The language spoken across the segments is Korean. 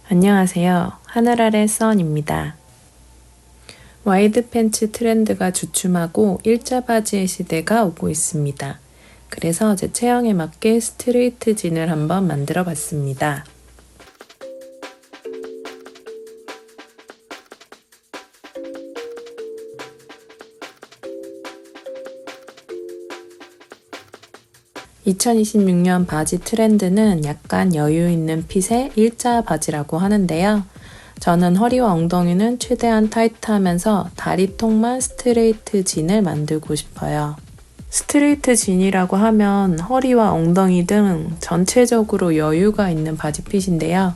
안녕하세요. 하늘 아래 써원입니다. 와이드 팬츠 트렌드가 주춤하고 일자 바지의 시대가 오고 있습니다. 그래서 제 체형에 맞게 스트레이트 진을 한번 만들어 봤습니다. (2026년) 바지 트렌드는 약간 여유 있는 핏의 일자 바지라고 하는데요. 저는 허리와 엉덩이는 최대한 타이트하면서 다리통만 스트레이트 진을 만들고 싶어요. 스트레이트 진이라고 하면 허리와 엉덩이 등 전체적으로 여유가 있는 바지핏인데요.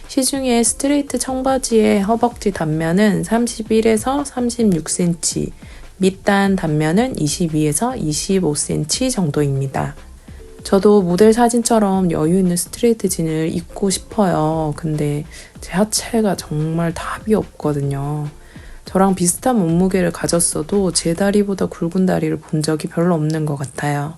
시중에 스트레이트 청바지의 허벅지 단면은 31에서 36cm, 밑단 단면은 22에서 25cm 정도입니다. 저도 모델 사진처럼 여유 있는 스트레이트 진을 입고 싶어요. 근데 제 하체가 정말 답이 없거든요. 저랑 비슷한 몸무게를 가졌어도 제 다리보다 굵은 다리를 본 적이 별로 없는 것 같아요.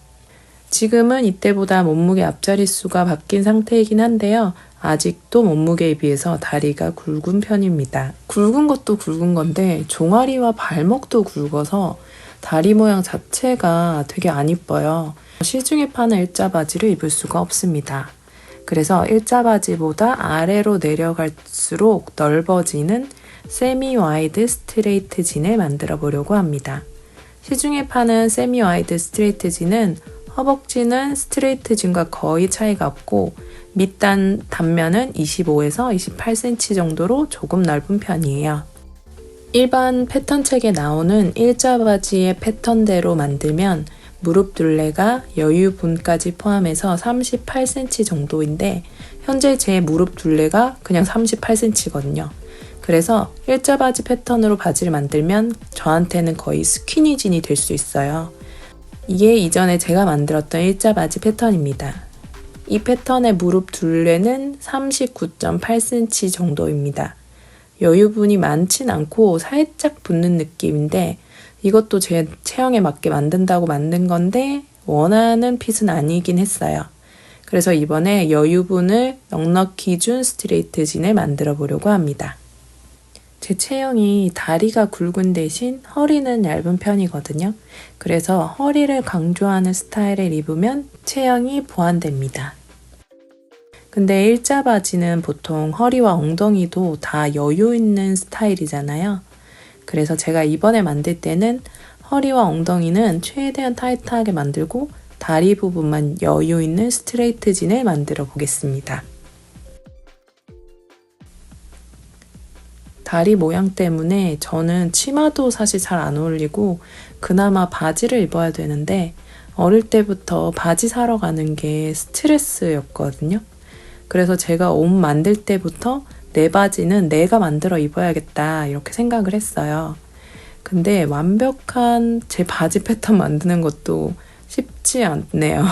지금은 이때보다 몸무게 앞자릿수가 바뀐 상태이긴 한데요. 아직도 몸무게에 비해서 다리가 굵은 편입니다. 굵은 것도 굵은 건데 종아리와 발목도 굵어서 다리 모양 자체가 되게 안 이뻐요. 시중에 파는 일자 바지를 입을 수가 없습니다. 그래서 일자 바지보다 아래로 내려갈수록 넓어지는 세미 와이드 스트레이트 진을 만들어 보려고 합니다. 시중에 파는 세미 와이드 스트레이트 진은 허벅지는 스트레이트 진과 거의 차이가 없고 밑단 단면은 25에서 28cm 정도로 조금 넓은 편이에요. 일반 패턴책에 나오는 일자 바지의 패턴대로 만들면 무릎 둘레가 여유분까지 포함해서 38cm 정도인데 현재 제 무릎 둘레가 그냥 38cm거든요. 그래서 일자 바지 패턴으로 바지를 만들면 저한테는 거의 스키니진이 될 수 있어요. 이게 이전에 제가 만들었던 일자 바지 패턴입니다. 이 패턴의 무릎 둘레는 39.8cm 정도입니다. 여유분이 많진 않고 살짝 붙는 느낌인데 이것도 제 체형에 맞게 만든다고 만든 건데 원하는 핏은 아니긴 했어요. 그래서 이번에 여유분을 넉넉히 준 스트레이트 진을 만들어 보려고 합니다. 제 체형이 다리가 굵은 대신 허리는 얇은 편이거든요. 그래서 허리를 강조하는 스타일을 입으면 체형이 보완됩니다. 근데 일자 바지는 보통 허리와 엉덩이도 다 여유 있는 스타일이잖아요. 그래서 제가 이번에 만들 때는 허리와 엉덩이는 최대한 타이트하게 만들고 다리 부분만 여유 있는 스트레이트 진을 만들어 보겠습니다. 다리 모양 때문에 저는 치마도 사실 잘 안 어울리고 그나마 바지를 입어야 되는데 어릴 때부터 바지 사러 가는 게 스트레스였거든요. 그래서 제가 옷 만들 때부터 내 바지는 내가 만들어 입어야겠다 이렇게 생각을 했어요. 근데 완벽한 제 바지 패턴 만드는 것도 쉽지 않네요.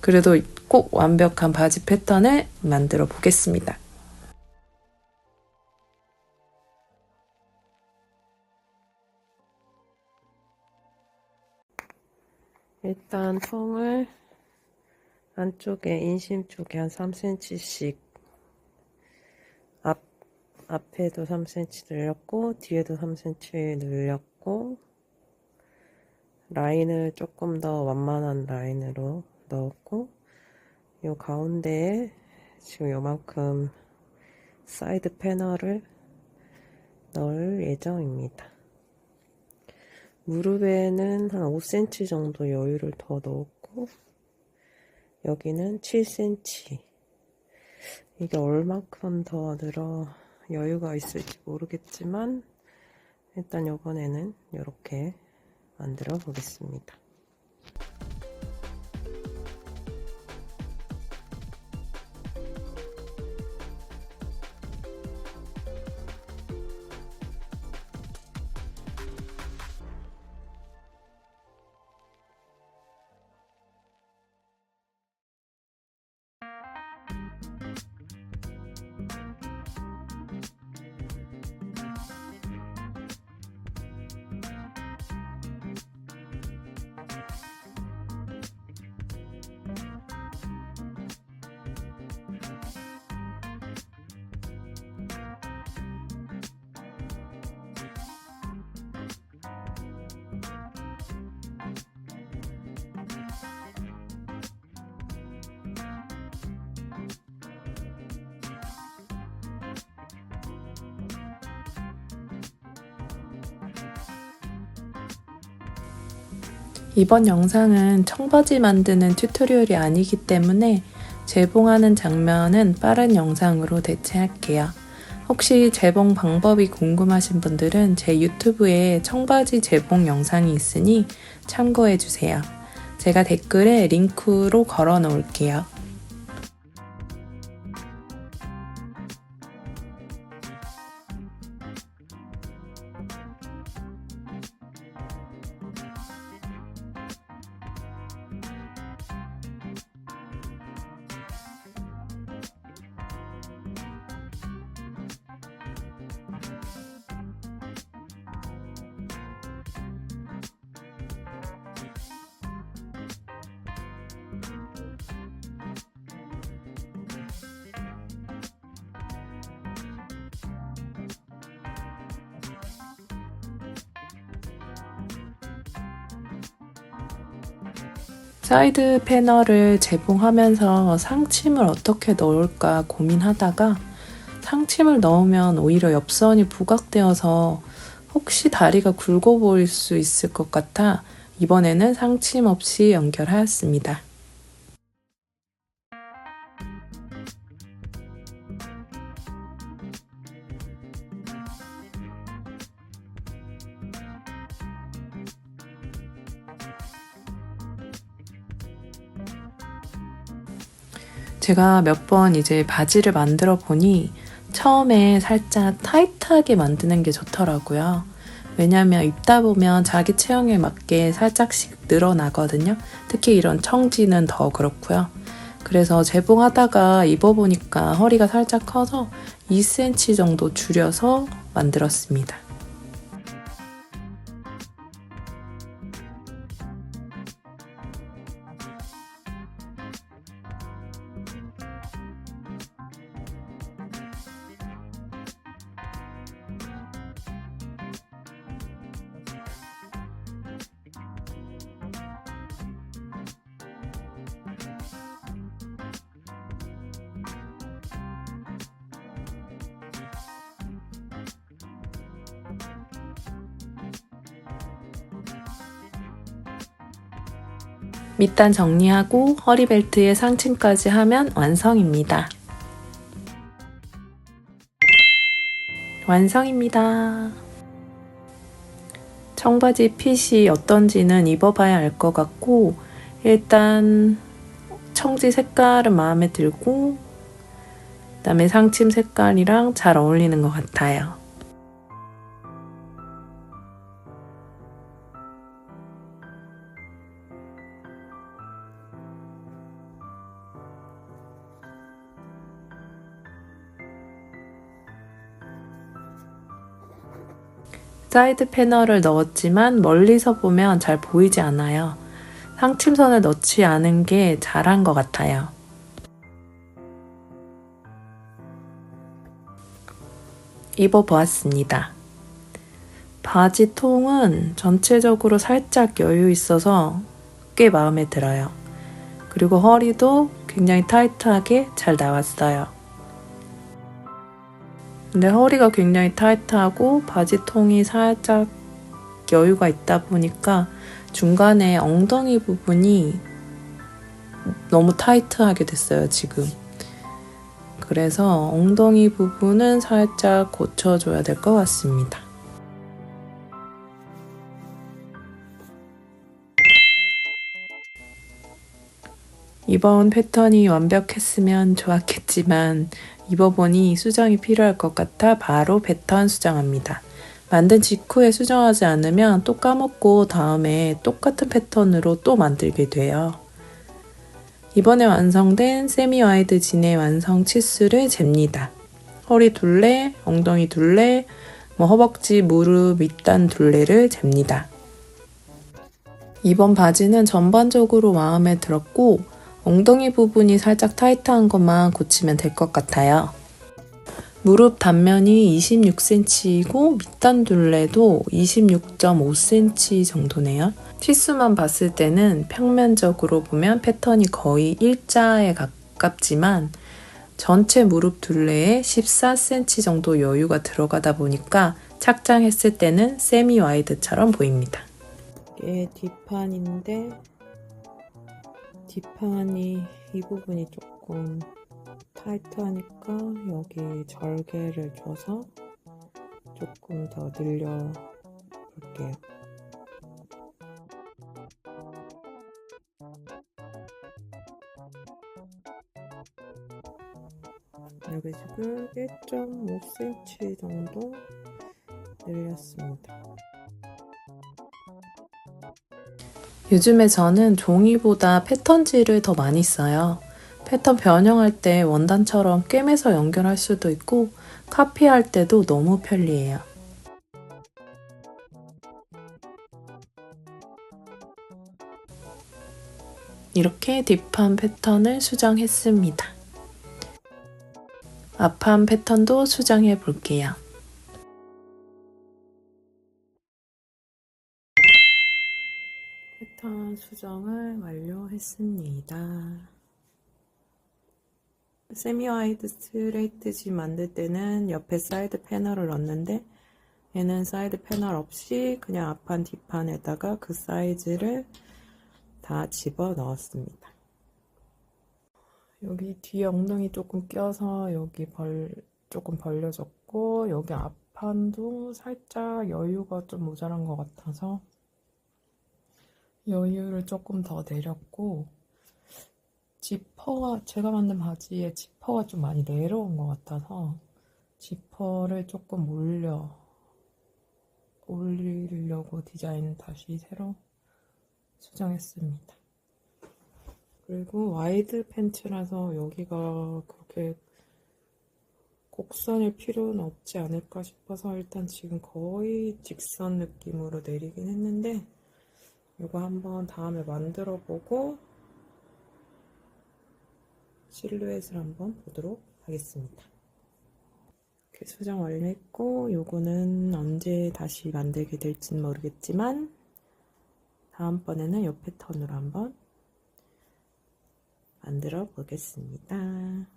그래도 꼭 완벽한 바지 패턴을 만들어 보겠습니다. 일단 통을 안쪽에 인심 쪽에 한 3cm씩 앞에도 3cm 늘렸고 뒤에도 3cm 늘렸고 라인을 조금 더 완만한 라인으로 넣었고 이 가운데에 지금 요만큼 사이드 패널을 넣을 예정입니다. 무릎에는 한 5cm 정도 여유를 더 넣었고 여기는 7cm. 이게 얼만큼 더 늘어 여유가 있을지 모르겠지만 일단 이번에는 이렇게 만들어 보겠습니다. 이번 영상은 청바지 만드는 튜토리얼이 아니기 때문에 재봉하는 장면은 빠른 영상으로 대체할게요. 혹시 재봉 방법이 궁금하신 분들은 제 유튜브에 청바지 재봉 영상이 있으니 참고해주세요. 제가 댓글에 링크로 걸어 놓을게요. 사이드 패널을 재봉하면서 상침을 어떻게 넣을까 고민하다가 상침을 넣으면 오히려 옆선이 부각되어서 혹시 다리가 굵어 보일 수 있을 것 같아 이번에는 상침 없이 연결하였습니다. 제가 몇 번 이제 바지를 만들어 보니 처음에 살짝 타이트하게 만드는 게 좋더라고요. 왜냐면 입다 보면 자기 체형에 맞게 살짝씩 늘어나거든요. 특히 이런 청지는 더 그렇고요. 그래서 재봉하다가 입어보니까 허리가 살짝 커서 2cm 정도 줄여서 만들었습니다. 밑단 정리하고 허리벨트에 상층까지 하면 완성입니다. 완성입니다. 청바지 핏이 어떤지는 입어봐야 알 것 같고 일단 청지 색깔은 마음에 들고 그다음에 상침 색깔이랑 잘 어울리는 것 같아요. 사이드 패널을 넣었지만 멀리서 보면 잘 보이지 않아요. 상침선을 넣지 않은 게 잘한 것 같아요. 입어보았습니다. 바지 통은 전체적으로 살짝 여유 있어서 꽤 마음에 들어요. 그리고 허리도 굉장히 타이트하게 잘 나왔어요. 근데 허리가 굉장히 타이트하고 바지통이 살짝 여유가 있다 보니까 중간에 엉덩이 부분이 너무 타이트하게 됐어요, 지금. 그래서 엉덩이 부분은 살짝 고쳐줘야 될 것 같습니다. 이번 패턴이 완벽했으면 좋았겠지만 입어보니 수정이 필요할 것 같아 바로 패턴 수정합니다. 만든 직후에 수정하지 않으면 또 까먹고 다음에 똑같은 패턴으로 또 만들게 돼요. 이번에 완성된 세미 와이드 진의 완성 치수를 잽니다. 허리 둘레, 엉덩이 둘레, 허벅지, 무릎, 밑단 둘레를 잽니다. 이번 바지는 전반적으로 마음에 들었고 엉덩이 부분이 살짝 타이트한 것만 고치면 될 것 같아요. 무릎 단면이 26cm이고 밑단 둘레도 26.5cm 정도네요. 치수만 봤을 때는 평면적으로 보면 패턴이 거의 일자에 가깝지만 전체 무릎 둘레에 14cm 정도 여유가 들어가다 보니까 착장했을 때는 세미 와이드처럼 보입니다. 이게 뒷판인데 뒷판이 이 부분이 조금 타이트하니까 여기 절개를 줘서 조금 더 늘려 볼게요. 여기 지금 1.5cm 정도 늘렸습니다. 요즘에 저는 종이보다 패턴지를 더 많이 써요. 패턴 변형할 때 원단처럼 꿰매서 연결할 수도 있고 카피할 때도 너무 편리해요. 이렇게 뒷판 패턴을 수정했습니다. 앞판 패턴도 수정해 볼게요. 패턴 수정을 완료했습니다. 세미 와이드 스트레이트 진 만들 때는 옆에 사이드 패널을 넣었는데 얘는 사이드 패널 없이 그냥 앞판 뒷판에다가 그 사이즈를 다 집어 넣었습니다. 여기 뒤에 엉덩이 조금 껴서 여기 조금 벌려졌고 여기 앞판도 살짝 여유가 좀 모자란 것 같아서 여유를 조금 더 내렸고 지퍼가 제가 만든 바지에 지퍼가 좀 많이 내려온 것 같아서 지퍼를 조금 올리려고 디자인 다시 새로 수정했습니다. 그리고 와이드 팬츠라서 여기가 그렇게 곡선일 필요는 없지 않을까 싶어서 일단 지금 거의 직선 느낌으로 내리긴 했는데 이거 한번 다음에 만들어 보고 실루엣을 한번 보도록 하겠습니다. 이렇게 수정 완료했고 요거는 언제 다시 만들게 될지는 모르겠지만 다음번에는 이 패턴으로 한번 만들어 보겠습니다.